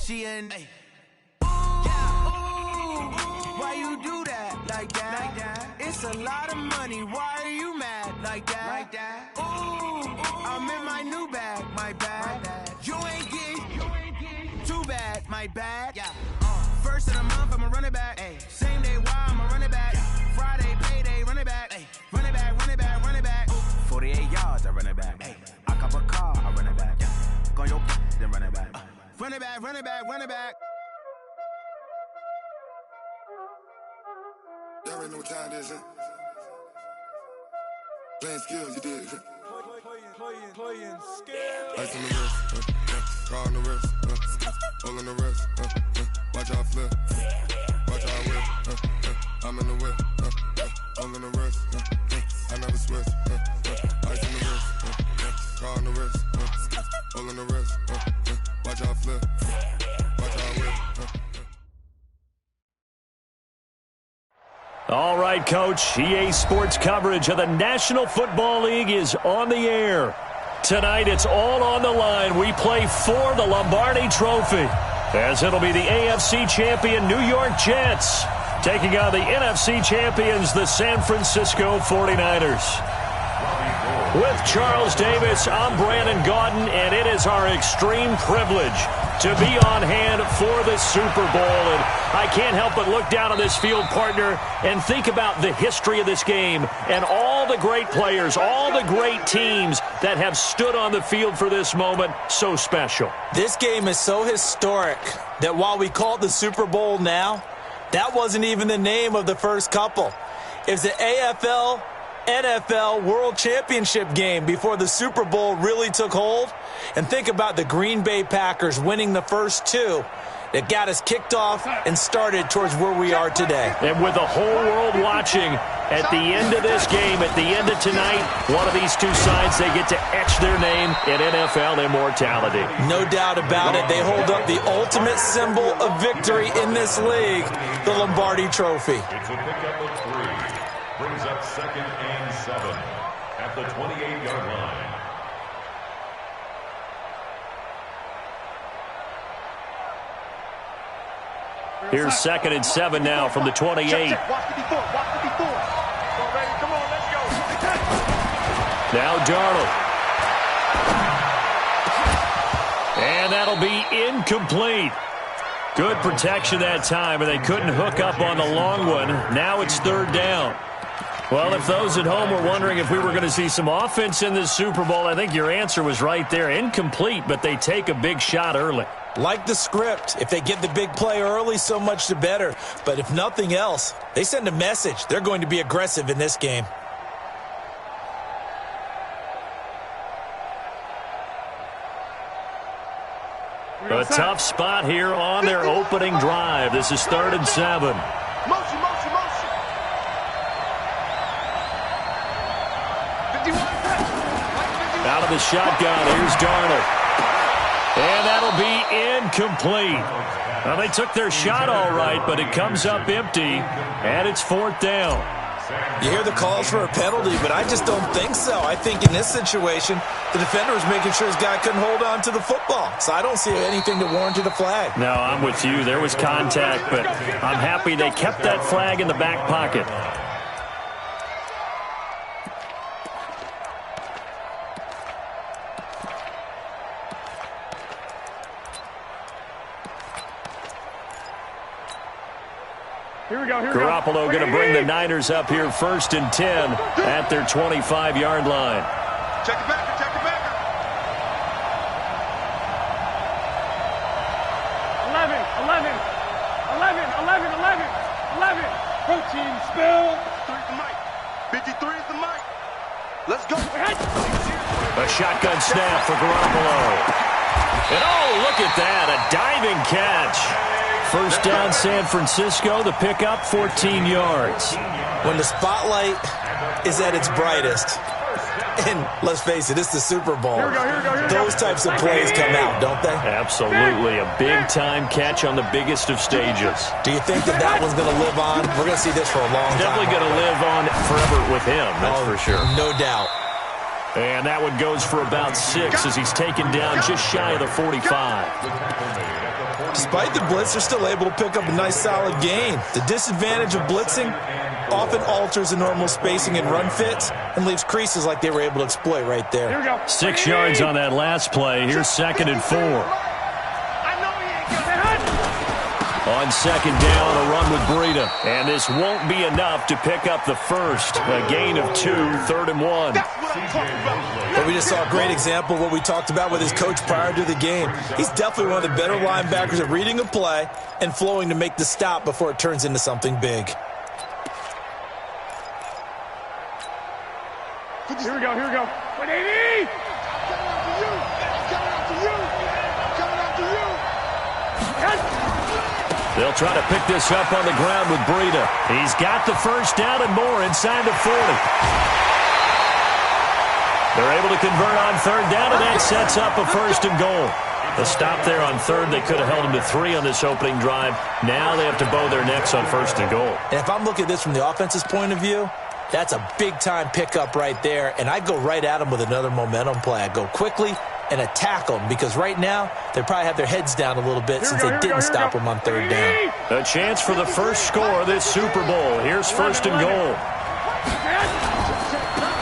She in. Hey. Why you do that like that? It's a lot of money. Why are you mad like that? Ooh, I'm in my new bag, my bag. You ain't getting too bad, my bad. Yeah. First of the month, I'ma run it back. Ay. Same day, why I'ma run it back. Friday, payday, run it back. Ay. Run it back, run it back, run it back. 48 yards, I run it back. Ay. I cop a car, I run it back. Go your then run it back. Run it back, run it back, run it back. Y'all already know what time it is, huh? Playing skills, you did. Playing skills. Ice on the wrist, car on the wrist, all on the wrist, watch out flip, watch out whip, I'm in the whip, all on the wrist, I never switch, ice on the wrist, car on the wrist, all on the wrist, watch out flip, watch out whip. All right, Coach. EA Sports coverage of the National Football League is on the air. Tonight, it's all on the line. We play for the Lombardi Trophy, as it'll be the AFC champion New York Jets taking on the NFC champions, the San Francisco 49ers. With Charles Davis, I'm Brandon Gaudin, and it is our extreme privilege to be on hand for the Super Bowl. And I can't help but look down on this field, partner, and think about the history of this game and all the great players, all the great teams that have stood on the field for this moment. So special. This game is so historic that while we call it the Super Bowl now, that wasn't even the name of the first couple. It was the AFL NFL World Championship game before the Super Bowl really took hold. And think about the Green Bay Packers winning the first two that got us kicked off and started towards where we are today. And with the whole world watching, at the end of this game, at the end of tonight, one of these two sides, they get to etch their name in NFL immortality. No doubt about it. They hold up the ultimate symbol of victory in this league, the Lombardi Trophy. It's a pickup of 3. Brings up 2nd and 7 at the 28-yard line. Here's 2nd and 7 now from the 28. Watch the before. Come on, let's go. Now Darnold. And that'll be incomplete. Good protection that time, and they couldn't hook up on the long one. Now it's 3rd down. Well, if those at home were wondering if we were going to see some offense in this Super Bowl, I think your answer was right there. Incomplete, but they take a big shot early. Like the script, if they get the big play early, so much the better. But if nothing else, they send a message. They're going to be aggressive in this game. A tough spot here on their opening drive. This is 3rd and 7. Motion. Out of the shotgun, here's Darnold. And that'll be incomplete. Well, they took their shot all right, but it comes up empty, and it's 4th down. You hear the calls for a penalty, but I just don't think so. I think in this situation, the defender was making sure his guy couldn't hold on to the football. So I don't see anything to warrant a flag. No, I'm with you. There was contact, but I'm happy they kept that flag in the back pocket. Garoppolo going to bring the Niners up here 1st and 10 at their 25-yard line. Check it back. 11. Protein spill. 53 is the mic. Let's go. A shotgun snap for Garoppolo. And oh, look at that, a diving catch. 1st down, San Francisco. The pickup, 14 yards. When the spotlight is at its brightest, and let's face it, it's the Super Bowl, those types of plays come out, don't they? Absolutely. A big-time catch on the biggest of stages. Do you think that one's going to live on? We're going to see this for a long time. Definitely going to live on forever with him, that's for sure. No doubt. And that one goes for about 6 as he's taken down just shy of the 45. Despite the blitz, they're still able to pick up a nice solid gain. The disadvantage of blitzing often alters the normal spacing and run fits and leaves creases like they were able to exploit right there. Here we go. 6 yards on that last play. Here's 2nd and 4. On 2nd down, a run with Breida. And this won't be enough to pick up the first. A gain of 2, 3rd and 1. But we just saw a great example of what we talked about with his coach prior to the game. He's definitely one of the better linebackers at reading a play and flowing to make the stop before it turns into something big. Here we go. 180! They'll try to pick this up on the ground with Breida. He's got the first down and more inside the 40. They're able to convert on 3rd down, and that sets up a 1st and goal. The stop there on 3rd, they could have held him to 3 on this opening drive. Now they have to bow their necks on 1st and goal. And if I'm looking at this from the offense's point of view, that's a big-time pickup right there, and I go right at them with another momentum play. I go quickly and attack them because right now they probably have their heads down a little bit since they didn't stop them on 3rd down. A chance for the first score of this Super Bowl. Here's 1st and goal.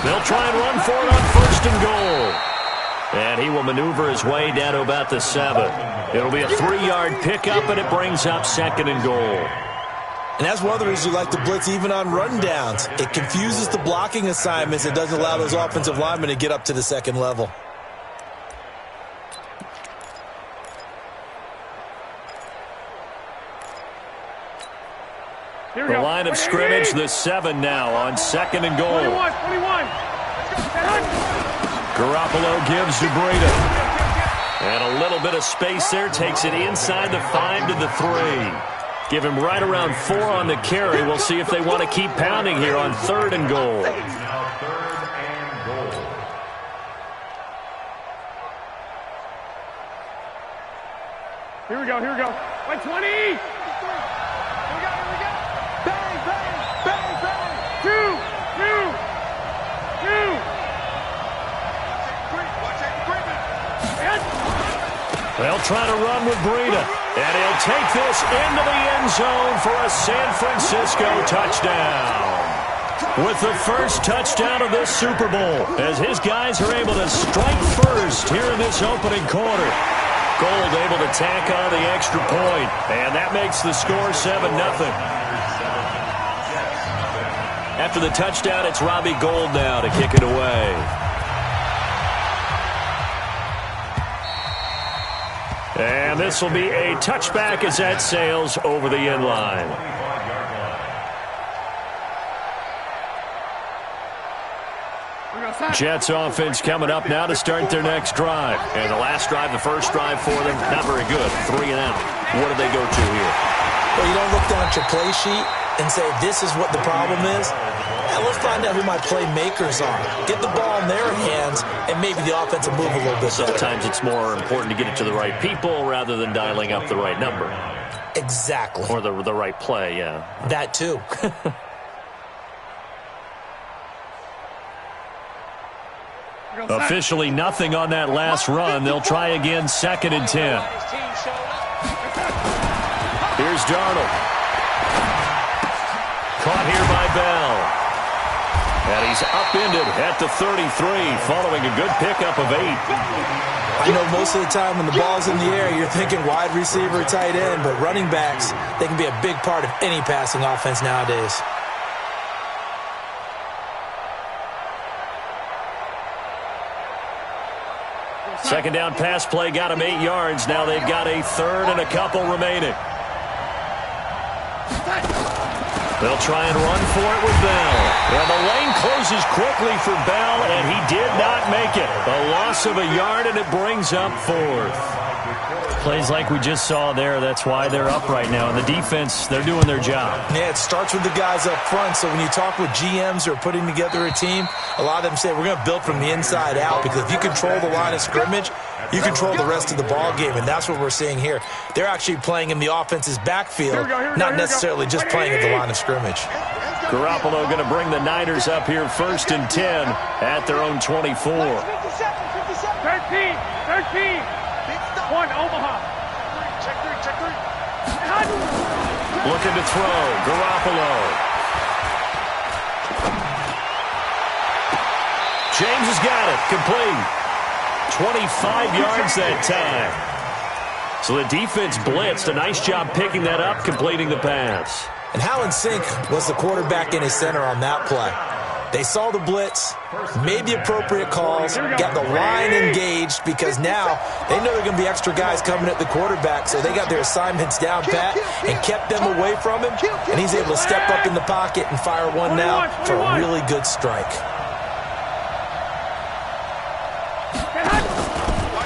They'll try and run for it on 1st and goal. And he will maneuver his way down to about the 7. It'll be a 3-yard pickup, and it brings up 2nd and goal. And that's one of the reasons you like to blitz even on run downs. It confuses the blocking assignments. It doesn't allow those offensive linemen to get up to the 2nd level. The line of scrimmage, the 7 now on 2nd and goal. 21. Garoppolo gives to Breida. And a little bit of space there, takes it inside the 5 to the 3. Give him right around 4 on the carry. We'll see if they want to keep pounding here on 3rd and goal. Here we go. 120! They'll try to run with Breida. And he'll take this into the end zone for a San Francisco touchdown. With the first touchdown of this Super Bowl, as his guys are able to strike first here in this opening quarter. Gold able to tack on the extra point. And that makes the score 7-0. After the touchdown, it's Robbie Gould now to kick it away. And this will be a touchback as that sails over the end line. Jets offense coming up now to start their next drive. And the last drive, the first drive for them, not very good. 3 and out. What do they go to here? Well, you don't look down at your play sheet and say, this is what the problem is. Now, let's find out who my playmakers are. Get the ball in their hands, and maybe the offense will move a little bit better. Sometimes it's more important to get it to the right people rather than dialing up the right number. Exactly. Or the right play, yeah. That too. Officially nothing on that last run. They'll try again, 2nd and 10. Here's Darnold. Caught here by Bell. And he's upended at the 33 following a good pickup of 8. I know most of the time when the ball's in the air, you're thinking wide receiver, tight end, but running backs, they can be a big part of any passing offense nowadays. Second down pass play got him 8 yards. Now they've got a 3rd and a couple remaining. They'll try and run for it with Bell. And the lane closes quickly for Bell, and he did not make it. A loss of a yard, and it brings up 4th. Plays like we just saw there, that's why they're up right now. And the defense, they're doing their job. Yeah, it starts with the guys up front. So when you talk with GMs who are putting together a team, a lot of them say we're going to build from the inside out, because if you control the line of scrimmage, you control the rest of the ball game, and that's what we're seeing here. They're actually playing in the offense's backfield, not necessarily just playing at the line of scrimmage. Garoppolo going to bring the Niners up here 1st and 10 at their own 24. 13. 1, Omaha. Check 3. Looking to throw. Garoppolo. James has got it. Complete. 25 yards that time. So the defense blitzed. A nice job picking that up, completing the pass. And how in sync was the quarterback in his center on that play? They saw the blitz, made the appropriate calls, got the line engaged because now they know there are going to be extra guys coming at the quarterback, so they got their assignments down pat and kept them away from him, and he's able to step up in the pocket and fire one now for a really good strike.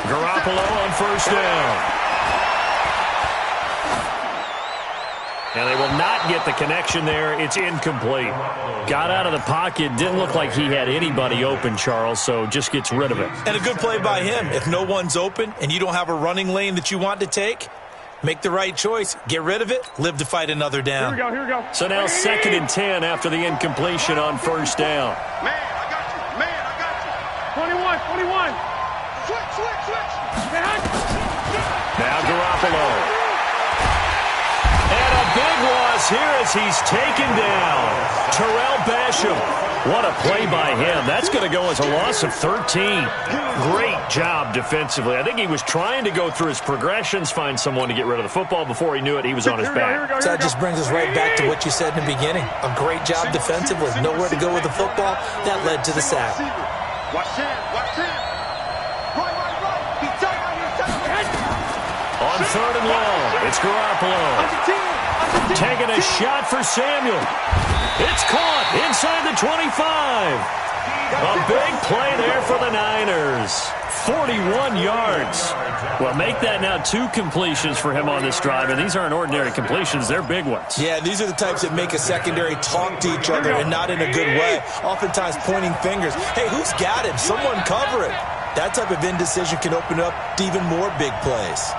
Garoppolo on first down. And they will not get the connection there. It's incomplete. Got out of the pocket. Didn't look like he had anybody open, Charles, so just gets rid of it. And a good play by him. If no one's open and you don't have a running lane that you want to take, make the right choice. Get rid of it. Live to fight another down. Here we go. So now 2nd and 10 after the incompletion on first down. Man, I got you. Man, I got you. 21. Switch. Now Garoppolo. And a big loss here as he's taken down. Terrell Basham. What a play by him. That's going to go as a loss of 13. Great job defensively. I think he was trying to go through his progressions, find someone to get rid of the football. Before he knew it, he was on his back. So that just brings us right back to what you said in the beginning. A great job defensively. Nowhere to go with the football. That led to the sack. Watch him. Right. On 3rd and long, it's Garoppolo. Taking a shot for Samuel. It's caught inside the 25. A big play there for the Niners. 41 yards. Well, make that now 2 completions for him on this drive, and these aren't ordinary completions. They're big ones. Yeah, these are the types that make a secondary talk to each other and not in a good way. Oftentimes pointing fingers. Hey, who's got him? Someone cover it. That type of indecision can open up to even more big plays.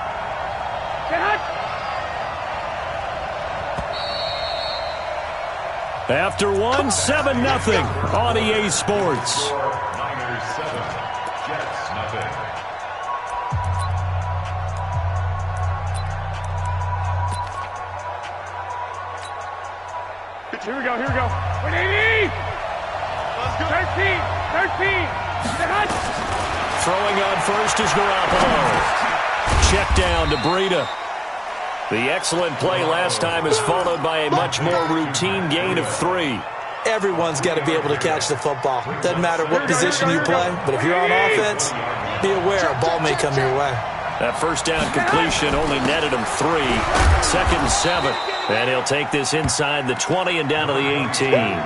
After 1, 7-0 on EA Sports. Niners 7, Jets nothing. Here we go. 180. 13. Throwing on first is Garoppolo. Check down to Breida. The excellent play last time is followed by a much more routine gain of 3. Everyone's got to be able to catch the football. Doesn't matter what position you play, but if you're on offense, be aware a ball may come your way. That first down completion only netted him 3. 2nd and 7. And he'll take this inside the 20 and down to the 18.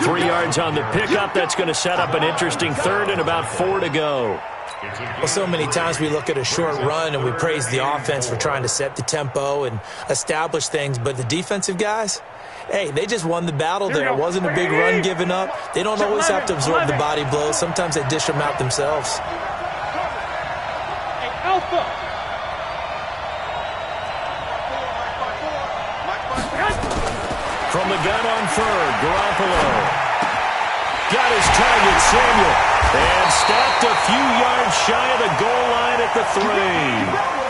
3 yards on the pickup. That's going to set up an interesting 3rd and about 4 to go. Well, so many times we look at a short run and we praise the offense for trying to set the tempo and establish things, but the defensive guys, hey, they just won the battle there. It wasn't a big run given up. They don't always have to absorb the body blows. Sometimes they dish them out themselves. Alpha. From the gun on 3rd, Garoppolo. Got his target, Samuel. And stopped a few yards shy of the goal line at the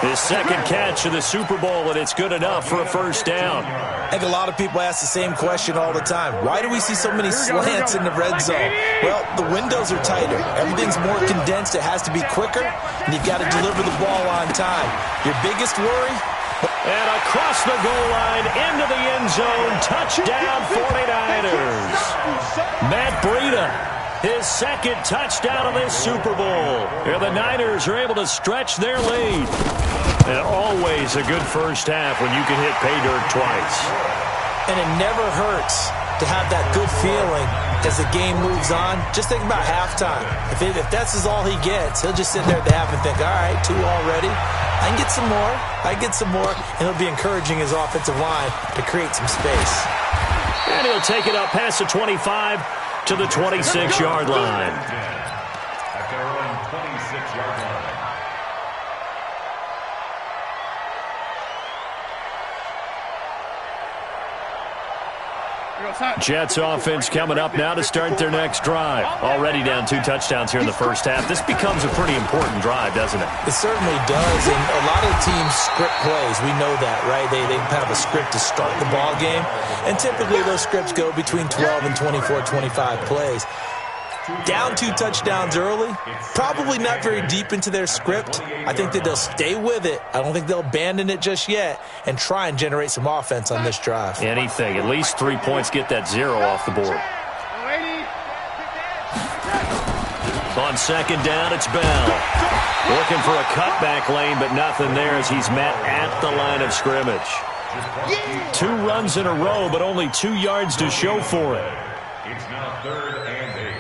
3. His 2nd catch of the Super Bowl, and it's good enough for a first down. I think a lot of people ask the same question all the time. Why do we see so many slants in the red zone? Well, the windows are tighter. Everything's more condensed. It has to be quicker, and you've got to deliver the ball on time. Your biggest worry? And across the goal line, into the end zone, touchdown 49ers. Matt Breida, his 2nd touchdown of this Super Bowl. And the Niners are able to stretch their lead. And always a good first half when you can hit pay dirt twice. And it never hurts to have that good feeling as the game moves on. Just think about halftime. If that's all he gets, he'll just sit there at the half and think, all right, 2 already. I can get some more. And he'll be encouraging his offensive line to create some space. And he'll take it up past the 25 to the 26-yard line. At their own 26-yard line. Jets offense coming up now to start their next drive. Already down 2 touchdowns here in the first half. This becomes a pretty important drive, doesn't it? It certainly does, and a lot of teams script plays. We know that, right? They have a script to start the ball game, and typically those scripts go between 12 and 24, 25 plays. Down 2 touchdowns early, probably not very deep into their script. I think that they'll stay with it. I don't think they'll abandon it just yet and try and generate some offense on this drive. Anything. At least 3 points, get that 0 off the board. On second down, it's Bell. Looking for a cutback lane, but nothing there as he's met at the line of scrimmage. 2 runs in a row, but only 2 yards to show for it. It's now 3rd and 8.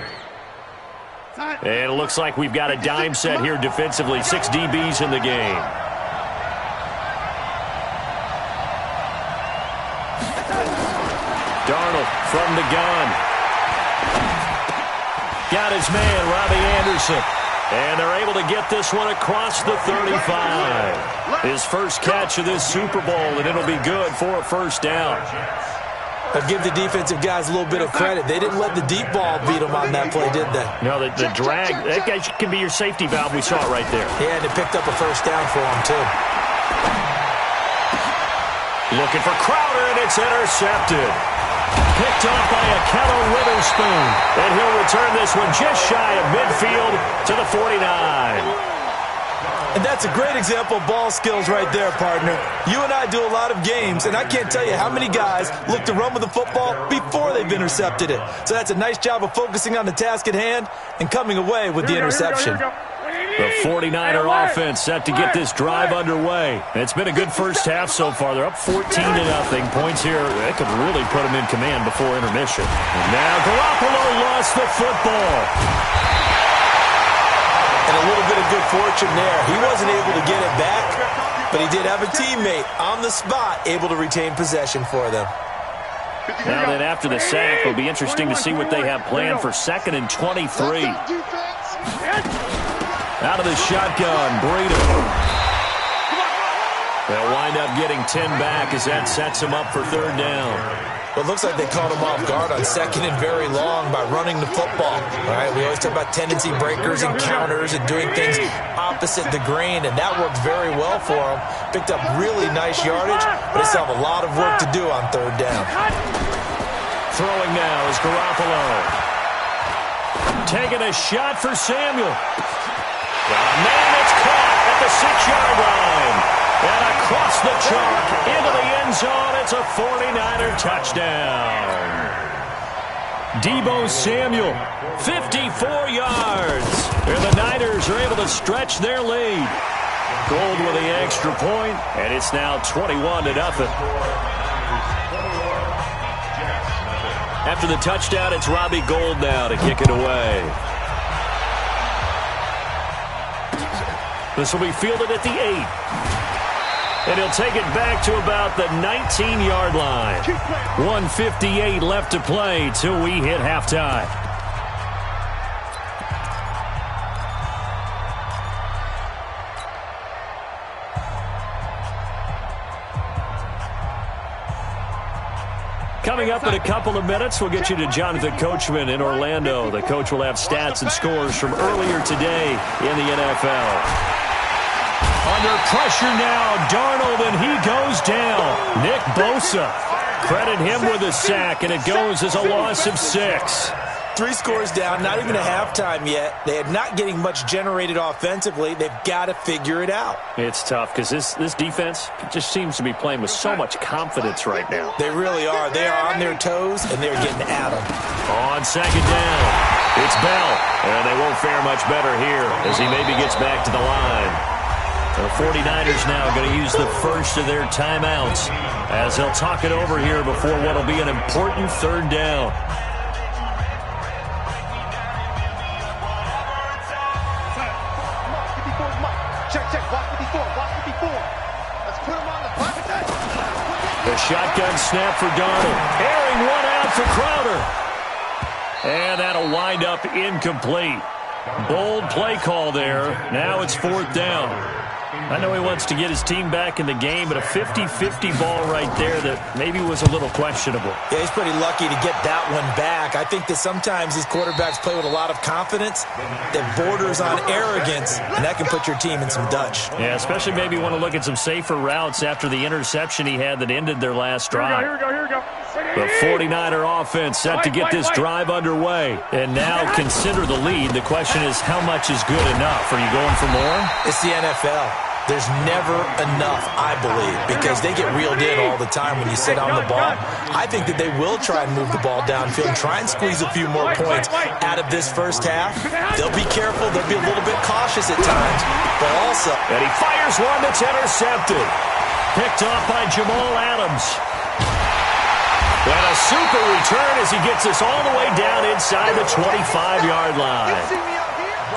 And it looks like we've got a dime set here defensively. 6 DBs in the game. Darnold from the gun. Got his man, Robbie Anderson. And they're able to get this one across the 35. His first catch of this Super Bowl, and it'll be good for a first down. I'll give the defensive guys a little bit of credit. They didn't let the deep ball beat them on that play, did they? No, the drag, that guy can be your safety valve. We saw it right there. Yeah, and it picked up a first down for him, too. Looking for Crowder, and it's intercepted. Picked off by Akello Witherspoon. And he'll return this one just shy of midfield to the 49. And that's a great example of ball skills right there, partner. You and I do a lot of games, and I can't tell you how many guys look to run with the football before they've intercepted it. So that's a nice job of focusing on the task at hand and coming away with the interception. The 49er offense set to get this drive underway. It's been a good first half so far. They're up 14-0. Points here, that could really put them in command before intermission. And now Garoppolo lost the football. And a little bit of good fortune there. He wasn't able to get it back, but he did have a teammate on the spot able to retain possession for them. Now then, after the sack, it'll be interesting to see what they have planned for 2nd and 23. Out of the shotgun, Breida. They'll wind up getting 10 back as that sets them up for 3rd down. Well, it looks like they caught him off guard on 2nd and very long by running the football. All right, we always talk about tendency breakers and counters and doing things opposite the grain, and that worked very well for him. Picked up really nice yardage, but they still have a lot of work to do on 3rd down. Throwing now is Garoppolo. Taking a shot for Samuel. Man, it's caught at the 6-yard line. And across the chalk into the end zone, it's a 49er touchdown. Deebo Samuel, 54 yards. And the Niners are able to stretch their lead. Gold with the extra point, and it's now 21-0. After the touchdown, it's Robbie Gould now to kick it away. This will be fielded at the 8. And he'll take it back to about the 19-yard line. 1:58 left to play till we hit halftime. Coming up in a couple of minutes, we'll get you to Jonathan Coachman in Orlando. The coach will have stats and scores from earlier today in the NFL. Under pressure now, Darnold, and he goes down. Nick Bosa, credit him with a sack, and it goes as a loss of 6. 3 scores down, not even a halftime yet. They are not getting much generated offensively. They've got to figure it out. It's tough because this defense just seems to be playing with so much confidence right now. They really are. They are on their toes, and they're getting at them. On 2nd down, it's Bell, and they won't fare much better here as he maybe gets back to the line. The 49ers now going to use the first of their timeouts as they'll talk it over here before what will be an important 3rd down. The shotgun snap for Darnold. Airing one out for Crowder. And that'll wind up incomplete. Bold play call there. Now it's 4th down. I know he wants to get his team back in the game, but a 50-50 ball right there that maybe was a little questionable. Yeah, he's pretty lucky to get that one back. I think that sometimes these quarterbacks play with a lot of confidence that borders on arrogance, and that can put your team in some Dutch. Yeah, especially maybe want to look at some safer routes after the interception he had that ended their last drive. Here we go. The 49er offense set to get this drive underway. And now consider the lead. The question is, how much is good enough? Are you going for more? It's the NFL. There's never enough, I believe, because they get reeled in all the time when you sit on the ball. I think that they will try and move the ball downfield and try and squeeze a few more points out of this first half. They'll be careful. They'll be a little bit cautious at times, but also... And he fires one that's intercepted. Picked off by Jamal Adams. And a super return as he gets us all the way down inside the 25-yard line.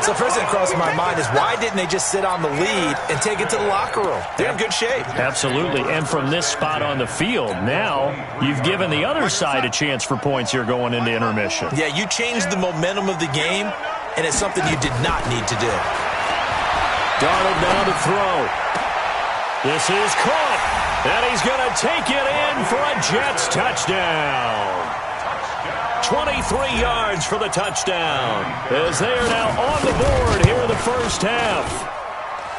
So first thing crossing my mind is, why didn't they just sit on the lead and take it to the locker room? They're in good shape. Absolutely. And from this spot on the field, now you've given the other side a chance for points here going into intermission. Yeah, you changed the momentum of the game, and it's something you did not need to do. Darnold now to throw. This is caught, and he's going to take it in for a Jets touchdown. 23 yards for the touchdown, as they are now on the board here in the first half.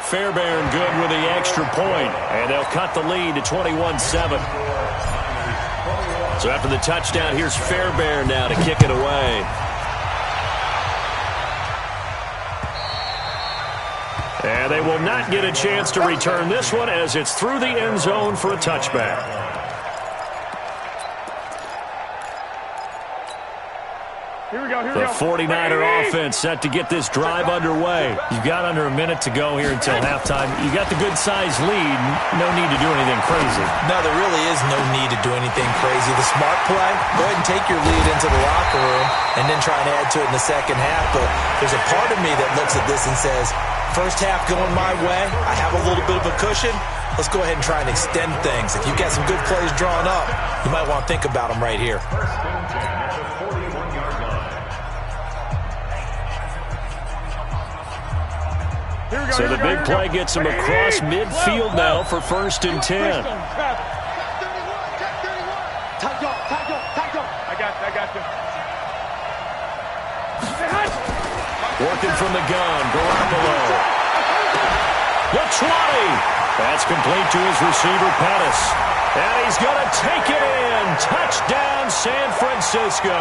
Fairbairn good with the extra point, and they'll cut the lead to 21-7. So after the touchdown, here's Fairbairn now to kick it away. And they will not get a chance to return this one as it's through the end zone for a touchback. The 49er offense set to get this drive underway. You've got under a minute to go here until halftime. You got the good-sized lead. No need to do anything crazy. No, there really is no need to do anything crazy. The smart play, go ahead and take your lead into the locker room and then try and add to it in the second half. But there's a part of me that looks at this and says, first half going my way, I have a little bit of a cushion. Let's go ahead and try and extend things. If you've got some good plays drawn up, you might want to think about them right here. So the big play gets him across midfield now for 1st and 10. I got you. Working from the gun, Garoppolo. The 20. That's complete to his receiver, Pettis. And he's going to take it in. Touchdown, San Francisco.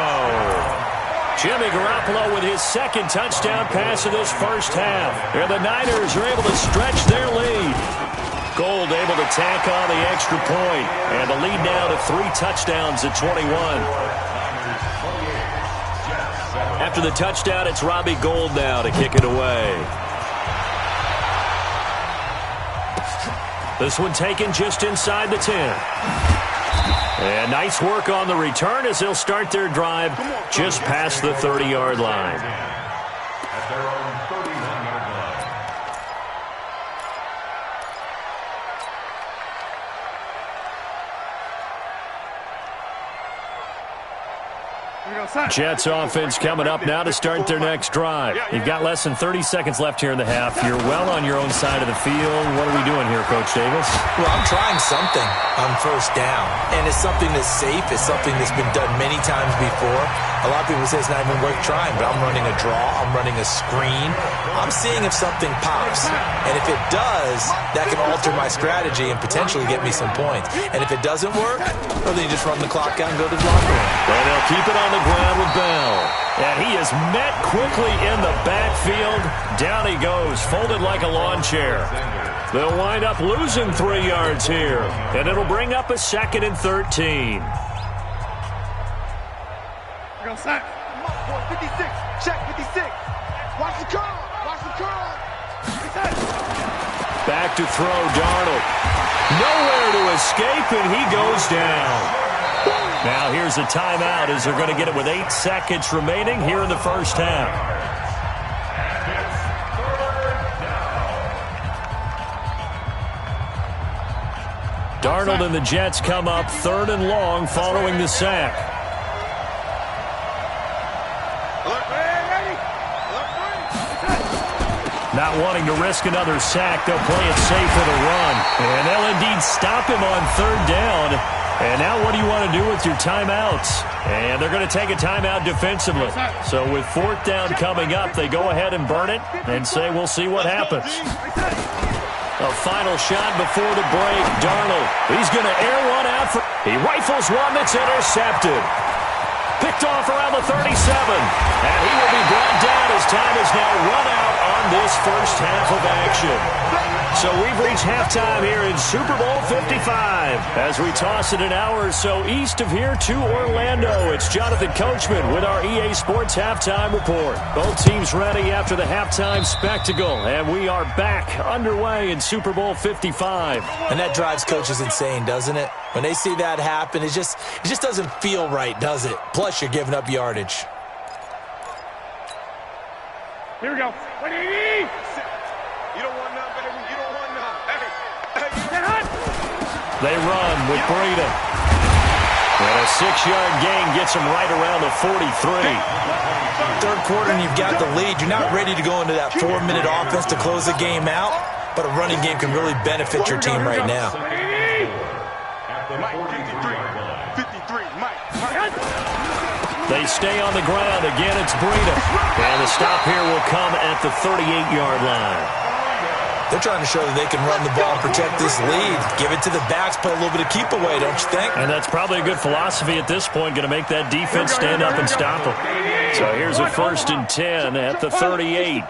Jimmy Garoppolo with his second touchdown pass of this first half. And the Niners are able to stretch their lead. Gold able to tack on the extra point. And the lead now to 3 touchdowns at 21. After the touchdown, it's Robbie Gould now to kick it away. This one taken just inside the 10. And nice work on the return as they'll start their drive just past the 30-yard line. At their own 31-yard line. Jets offense coming up now to start their next drive. You've got less than 30 seconds left here in the half. You're well on your own side of the field. What are we doing here, Coach Davis? Well, I'm trying something on first down, and it's something that's safe. It's something that's been done many times before. A lot of people say it's not even worth trying, but I'm running a draw. I'm running a screen. I'm seeing if something pops, and if it does, that can alter my strategy and potentially get me some points. And if it doesn't work, well, then you just run the clock out and go to the locker room. And they'll keep it on the ground with Bell. And he is met quickly in the backfield. Down he goes, folded like a lawn chair. They'll wind up losing 3 yards here. And it'll bring up a 2nd and 13. We're going to sack. 56. Check 56. Watch the curl. Watch the curl. Back to throw, Darnold. Nowhere to escape, and he goes down. Now here's a timeout as they're going to get it with 8 seconds remaining here in the first half. Darnold and the Jets come up 3rd and long following the sack. Not wanting to risk another sack, they'll play it safe with a run. And they'll indeed stop him on third down. And now what do you want to do with your timeouts? And they're going to take a timeout defensively. So with fourth down coming up, they go ahead and burn it and say we'll see what happens. A final shot before the break. Darnold, he's going to air one out. He rifles one that's intercepted. Picked off around the 37. And he will be brought down as time is now run out on this first half of action. So we've reached halftime here in Super Bowl 55. As we toss it an hour or so east of here to Orlando, it's Jonathan Coachman with our EA Sports Halftime Report. Both teams ready after the halftime spectacle, and we are back underway in Super Bowl 55. And that drives coaches insane, doesn't it? When they see that happen, it just doesn't feel right, does it? Plus, you're giving up yardage. Here we go. 180. You don't want none, baby. You don't want none. Hey. They run with Breida. And a 6-yard gain gets them right around the 43. Third quarter and you've got the lead. You're not ready to go into that 4-minute offense to close the game out, but a running game can really benefit your team right now. Mike, 53, Mike. They stay on the ground. Again, it's Breida. And the stop here will come at the 38-yard line. They're trying to show that they can run the ball and protect this lead. Give it to the backs, play a little bit of keep away, don't you think? And that's probably a good philosophy at this point, going to make that defense stand up and stop them. So here's a 1st and 10 at the 38.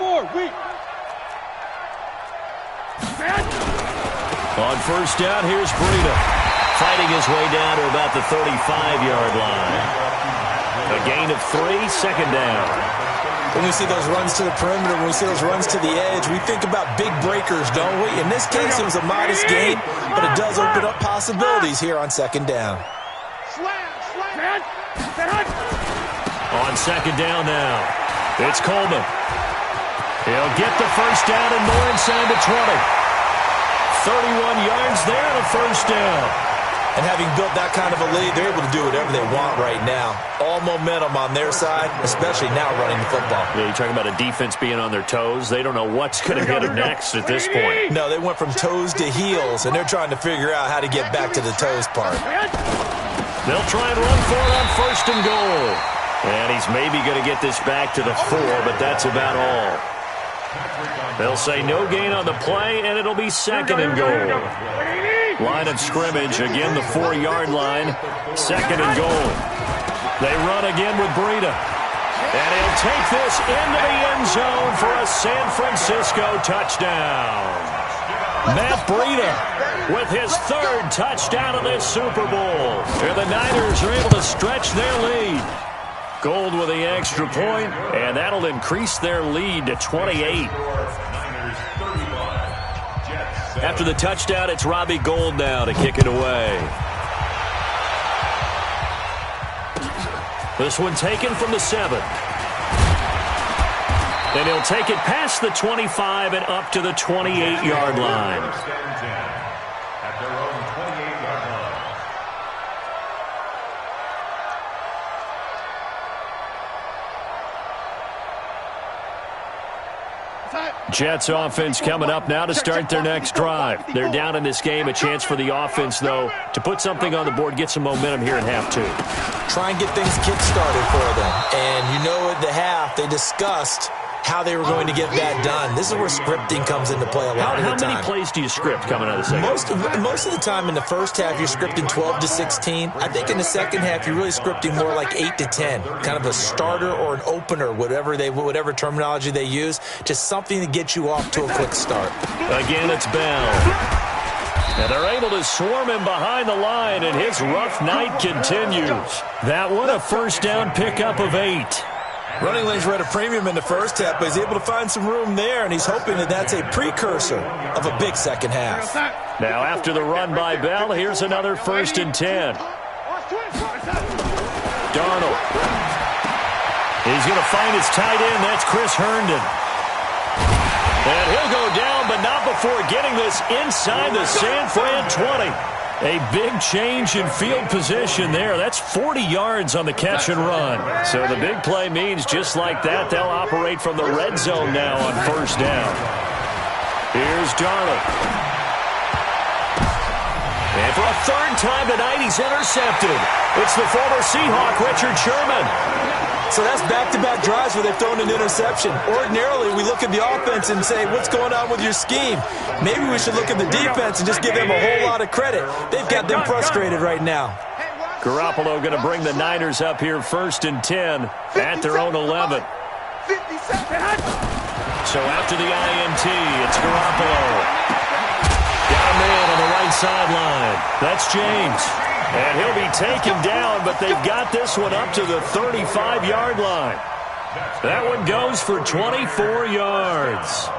On first down, here's Breida. Fighting his way down to about the 35-yard line. A gain of 3, second down. When we see those runs to the perimeter, when we see those runs to the edge, we think about big breakers, don't we? In this case, it was a modest gain, but it does open up possibilities here on second down. On second down now, it's Coleman. He'll get the first down and more inside the 20. 31 yards there and a first down. And having built that kind of a lead, they're able to do whatever they want right now. All momentum on their side, especially now running the football. Yeah, you're talking about a defense being on their toes. They don't know what's going to hit them next at this point. No, they went from toes to heels, and they're trying to figure out how to get back to the toes part. They'll try and run for it on first and goal. And he's maybe going to get this back to the 4, but that's about all. They'll say no gain on the play, and it'll be second and goal. Line of scrimmage, again the 4-yard line, second and goal. They run again with Breida. And he'll take this into the end zone for a San Francisco touchdown. Matt Breida with his 3rd touchdown of this Super Bowl. And the Niners are able to stretch their lead. Gold with the extra point, and that'll increase their lead to 28. After the touchdown, it's Robbie Gould now to kick it away. This one taken from the 7. Then he'll take it past the 25 and up to the 28-yard line. At their own 28-yard line. Jets offense coming up now to start their next drive. They're down in this game. A chance for the offense, though, to put something on the board, get some momentum here in half 2. Try and get things kick-started for them. And you know at the half, they discussed how they were going to get that done. This is where scripting comes into play a lot of the time. How many plays do you script coming out of the second? Most of the time in the first half, you're scripting 12 to 16. I think in the second half, you're really scripting more like 8 to 10. Kind of a starter or an opener, whatever terminology they use. Just something to get you off to a quick start. Again, it's Bell. And they're able to swarm him behind the line, and his rough night continues. That one, a first down pickup of 8. Running lanes were at a premium in the first half, but he's able to find some room there, and he's hoping that that's a precursor of a big second half. Now, after the run by Bell, here's another 1st and 10. Darnold. He's going to find his tight end. That's Chris Herndon. And he'll go down, but not before getting this inside the San Fran 20. A big change in field position there. That's 40 yards on the catch and run. So the big play means just like that, they'll operate from the red zone now on first down. Here's Darnold. And for a third time tonight, he's intercepted. It's the former Seahawk, Richard Sherman. So that's back-to-back drives where they've thrown an interception. Ordinarily, we look at the offense and say, what's going on with your scheme? Maybe we should look at the defense and just give them a whole lot of credit. They've got them frustrated right now. Garoppolo going to bring the Niners up here 1st and 10 at their own 11. So after the INT, it's Garoppolo. Got a man on the right sideline. That's James. And he'll be taken down, but they've got this one up to the 35-yard line. That one goes for 24 yards.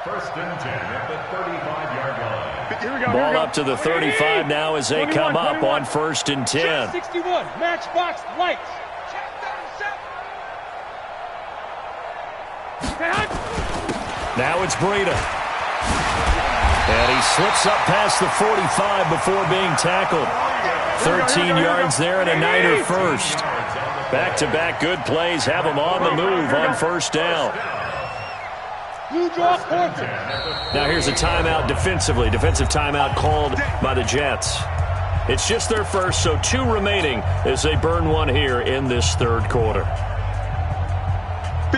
1st and 10 at the 35-yard line. Ball up to the 35 now as they come up on 1st and 10. 61, matchbox lights. Now it's Breida. And he slips up past the 45 before being tackled. 13 yards there and a Niner first. Back-to-back good plays have him on the move on first down. Now here's a timeout defensively. Defensive timeout called by the Jets. It's just their first, so 2 remaining as they burn one here in this third quarter.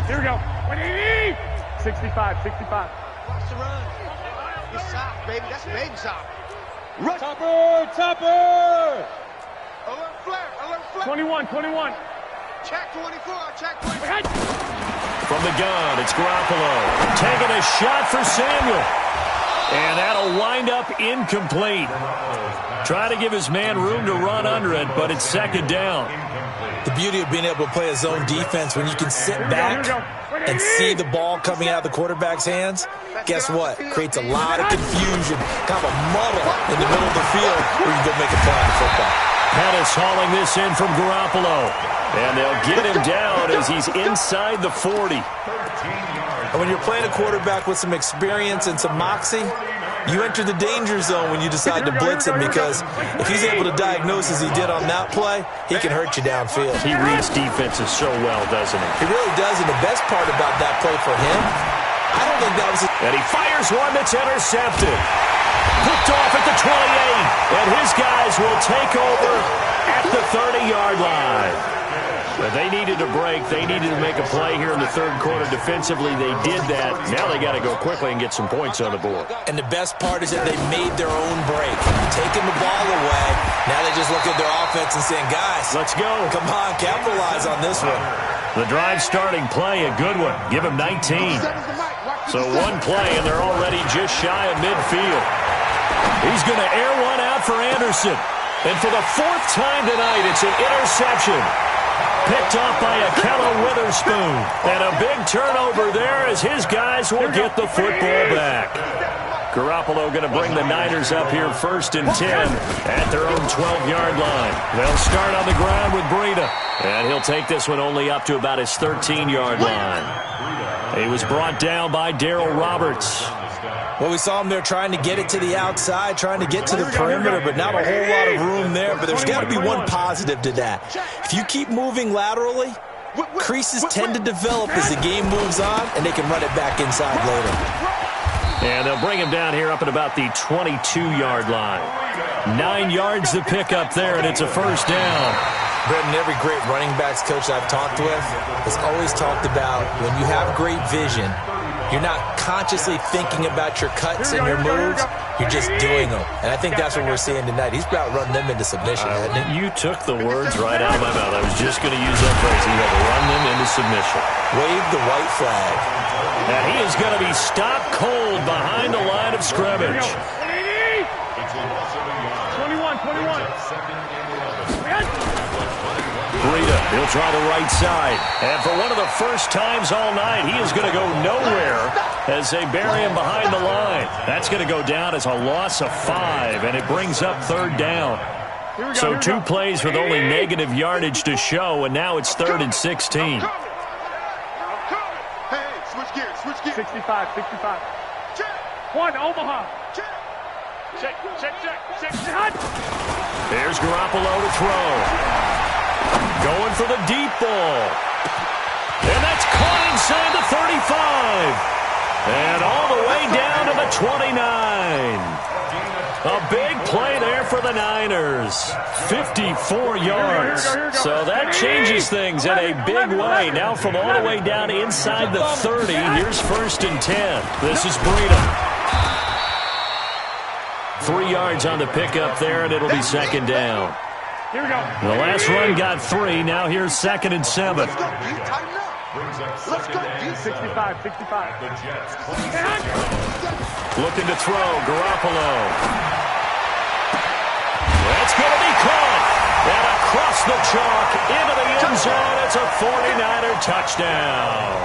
Here we go. 65, 65. Watch the run. It's sock, baby. That's baby sock. Run. Topper! Alert flare. 21. Check 24, check 24. From the gun, it's Garoppolo. Taking a shot for Samuel. And that'll wind up incomplete. Trying to give his man room to run under it, but it's 2nd down. The beauty of being able to play a zone defense when you can sit back and see the ball coming out of the quarterback's hands, guess what? Creates a lot of confusion, kind of a muddle in the middle of the field where you can go make a play on the football. Pettis hauling this in from Garoppolo. And they'll get him down as he's inside the 40. And when you're playing a quarterback with some experience and some moxie, you enter the danger zone when you decide to blitz him, because if he's able to diagnose as he did on that play, he can hurt you downfield. He reads defenses so well, doesn't he? He really does, and the best part about that play for him, I don't think that was... And he fires one that's intercepted. Picked off at the 28, and his guys will take over at the 30-yard line. But they needed a break. They needed to make a play here in the third quarter defensively. They did that. Now they got to go quickly and get some points on the board. And the best part is that they made their own break. Taking the ball away, now they just look at their offense and saying, guys, let's go. Come on, capitalize on this one. The drive starting play, a good one. Give him 19. So one play, and they're already just shy of midfield. He's going to air one out for Anderson. And for the 4th time tonight, it's an interception. Picked off by Akello Witherspoon. And a big turnover there as his guys will get the football back. Garoppolo going to bring the Niners up here 1st and 10 at their own 12-yard line. They'll start on the ground with Breida. And he'll take this one only up to about his 13-yard line. He was brought down by Darryl Roberts. Well, we saw him there trying to get it to the outside, trying to get to the perimeter, but not a whole lot of room there. But there's got to be one positive to that. If you keep moving laterally, creases tend to develop as the game moves on, and they can run it back inside later. And they'll bring him down here up at about the 22-yard line. 9 yards to pick up there, and it's a first down. Brendan, every great running backs coach I've talked with has always talked about when you have great vision, you're not consciously thinking about your cuts and your moves. You're just doing them. And I think that's what we're seeing tonight. He's about running them into submission, hasn't he? You took the words right out of my mouth. I was just going to use that phrase. He had to run them into submission. Wave the white flag. And he is going to be stopped cold behind the line of scrimmage. 21. Breida, he'll try the right side. And for one of the first times all night, he is going to go nowhere as they bury him behind the line. That's going to go down as a loss of 5, and it brings up 3rd down. So 2 plays with only negative yardage to show, and now it's 3rd and 16. Hey, switch gears. 65. 1, Omaha. Here's Garoppolo to throw. Going for the deep ball. And that's caught inside the 35. And all the way down to the 29. A big play there for the Niners. 54 yards. So that changes things in a big way. Now from all the way down inside the 30, here's 1st and 10. This is Breida. 3 yards on the pickup there, and it'll be 2nd down. Here we go. The last run got 3. Now here's 2nd and 7. Let's go, D. Tighten up. Let's go, D. 65. The Jets. Looking to throw, Garoppolo. That's going to be caught. And across the chalk, into the end zone. It's a 49er touchdown.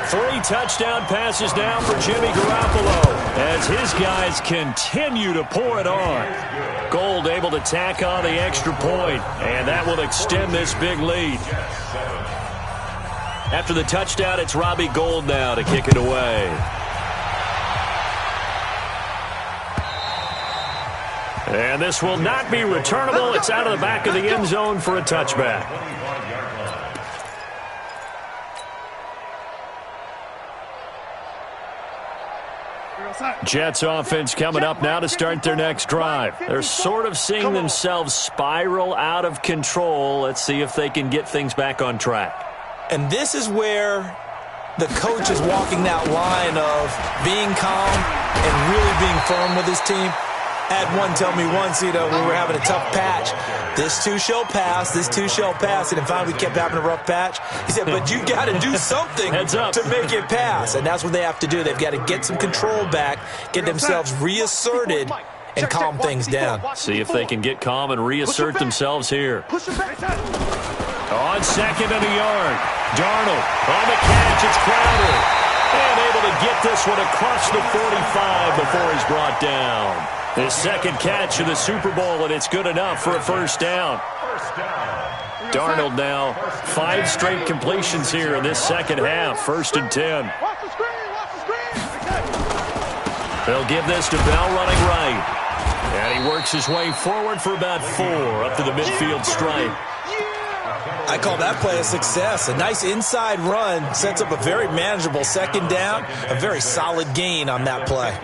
3 touchdown passes now for Jimmy Garoppolo as his guys continue to pour it on. Gold able to tack on the extra point, and that will extend this big lead. After the touchdown, it's Robbie Gould now to kick it away. And this will not be returnable. It's out of the back of the end zone for a touchback. Jets offense coming up now to start their next drive. They're sort of seeing themselves spiral out of control. Let's see if they can get things back on track. And this is where the coach is walking that line of being calm and really being firm with his team. I had one tell me once, we were having a tough patch. This too shall pass, this too shall pass. And finally we kept having a rough patch. He said, but you got to do something to make it pass. And that's what they have to do. They've got to get some control back, get themselves reasserted, and calm things down. See if they can get calm and reassert themselves here. On 2nd and a yard. Darnold on the catch. It's Crowder. And able to get this one across the 45 before he's brought down. His 2nd catch of the Super Bowl, and it's good enough for a 1st down. Darnold now 5 straight completions here in this 2nd half. 1st and 10. They'll give this to Bell running right. And he works his way forward for about 4 up to the midfield stripe. I call that play a success. A nice inside run sets up a very manageable 2nd down. A very solid gain on that play.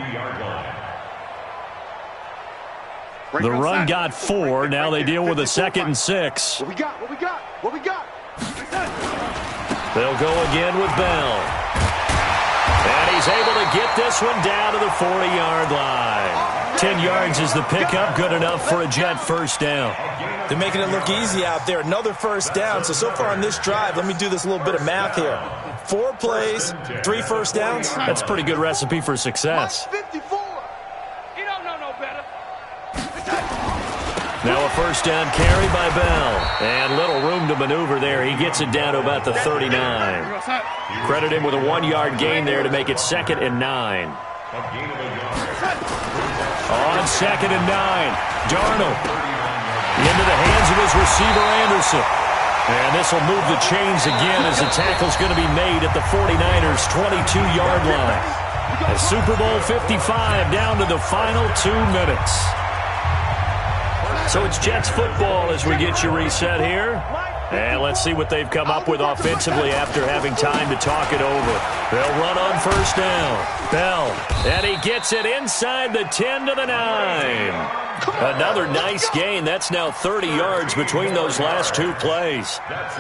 The run got 4. Now they deal with a 2nd and 6. What we got? They'll go again with Bell. And he's able to get this one down to the 40-yard line. 10 yards is the pickup. Good enough for a Jet 1st down. They're making it look easy out there. Another 1st down. So far on this drive, let me do this little bit of math here. 4 plays, 3 1st downs. That's a pretty good recipe for success. Now a 1st down carry by Bell. And little room to maneuver there. He gets it down to about the 39. Credit him with a 1-yard gain there to make it 2nd and 9. On 2nd and 9. Darnold into the hands of his receiver, Anderson. And this will move the chains again as the tackle's going to be made at the 49ers' 22-yard line. A Super Bowl 55 down to the final 2 minutes. So it's Jets football as we get you reset here. And let's see what they've come up with offensively after having time to talk it over. They'll run on 1st down. Bell, and he gets it inside the 10 to the 9. Another nice gain. That's now 30 yards between those last 2 plays.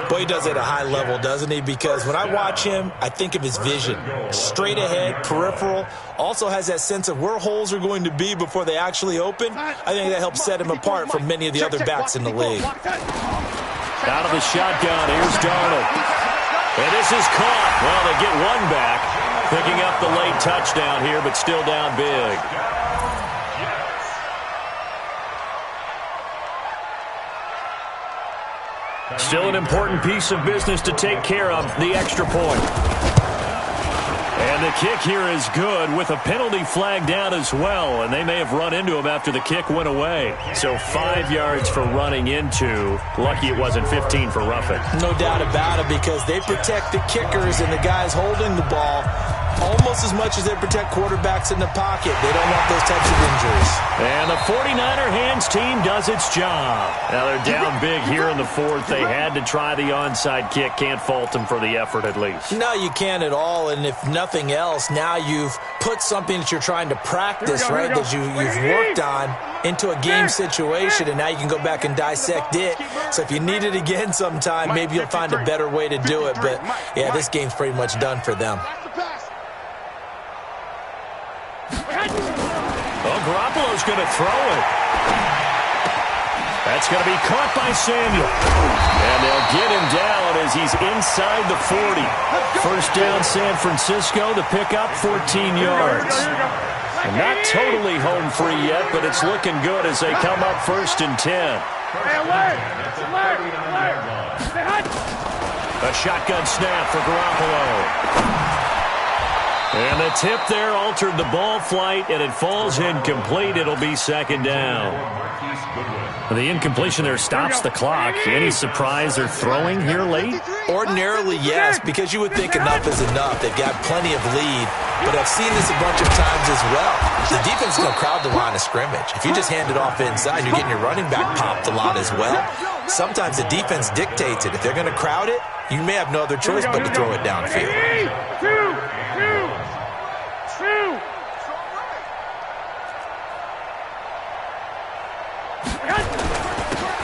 Boy, he does it at a high level, doesn't he? Because when I watch him, I think of his vision. Straight ahead, peripheral. Also has that sense of where holes are going to be before they actually open. I think that helps set him apart from many of the other backs in the league. Out of the shotgun, here's Darnold. And this is caught. Well, they get 1 back. Picking up the late touchdown here, but still down big. Still an important piece of business to take care of, the extra point. And the kick here is good with a penalty flag down as well. And they may have run into him after the kick went away. So 5 yards for running into. Lucky it wasn't 15 for roughing. No doubt about it, because they protect the kickers and the guys holding the ball almost as much as they protect quarterbacks in the pocket. They don't want those types of injuries. And the 49er hands team does its job. Now they're down big here in the fourth. They had to try the onside kick. Can't fault them for the effort at least. No, you can't at all. And if nothing else, now you've put something that you're trying to practice, right, that you've worked on into a game situation, and now you can go back and dissect it. So if you need it again sometime, maybe you'll find a better way to do it. But, yeah, this game's pretty much done for them. Well, Garoppolo's going to throw it. That's going to be caught by Samuel. And they'll get him down as he's inside the 40. First down, San Francisco. The pickup, 14 yards. And not totally home free yet, but it's looking good as they come up 1st and 10. A shotgun snap for Garoppolo. And the tip there altered the ball flight, and it falls incomplete. It'll be 2nd down. The incompletion there stops the clock. Any surprise they're throwing here late? Ordinarily, yes, because you would think enough is enough. They've got plenty of lead, but I've seen this a bunch of times as well. The defense is going to crowd the line of scrimmage. If you just hand it off inside, you're getting your running back popped a lot as well. Sometimes the defense dictates it. If they're going to crowd it, you may have no other choice but to throw it downfield.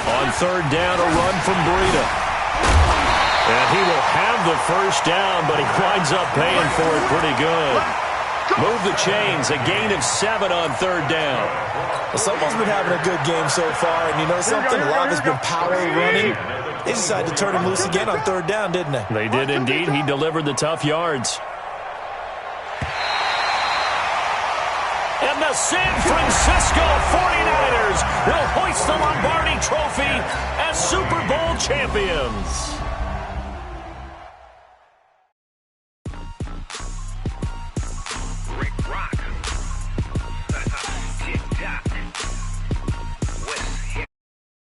On 3rd down, a run from Breida. And he will have the first down, but he winds up paying for it pretty good. Move the chains, a gain of 7 on 3rd down. Well, someone's been having a good game so far, and you know something? A lot of it's been power running. They decided to turn him loose again on 3rd down, didn't they? They did indeed. He delivered the tough yards. And the San Francisco 49ers will hoist the Lombardi Trophy as Super Bowl champions.